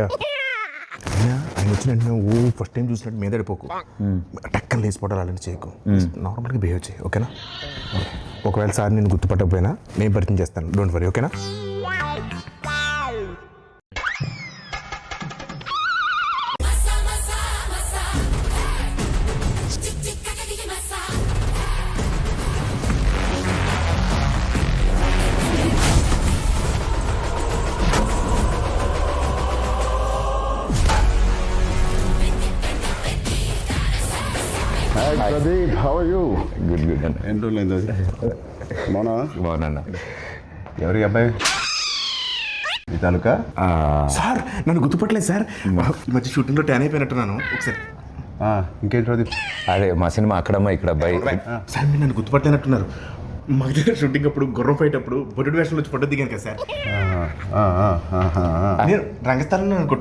ఆయన వచ్చిన వెంటనే ఫస్ట్ టైం చూసినట్టు మీద పడిపోకు, టక్కన లేచిపోవడాలు అలాంటి చేయకు, నార్మల్గా బిహేవ్ చేయి, ఓకేనా? ఒకవేళ సార్ నేను గుర్తుపట్టకపోయినా నేను పరిచయం చేస్తాను, డోంట్ వరీ, ఓకేనా? Hi Pradeep, how are you? Good good అన్న. ఏంటో లేదు మౌనా బాగున్నా. ఎవరి అబ్బాయి ఈ తాలూకా? సార్ నన్ను గుర్తుపట్టలేదు సార్, ఈ మధ్య షూటింగ్లో ట్యాన్ అయిపోయినట్టున్నాను. ఒకసారి ఇంకేంటి ప్రదీప్? అదే మా సినిమా అక్కడమ్మ ఇక్కడ అబ్బాయి. సార్ మీరు నన్ను గుర్తుపట్టలేనట్టున్నారు. మా దగ్గర షూటింగ్ అప్పుడు గుర్రం ఫైట్ అప్పుడు బొడ్డు వేషంలో వచ్చి ఫోటో దిగాను కదా సార్. నేను రంగస్థలంలో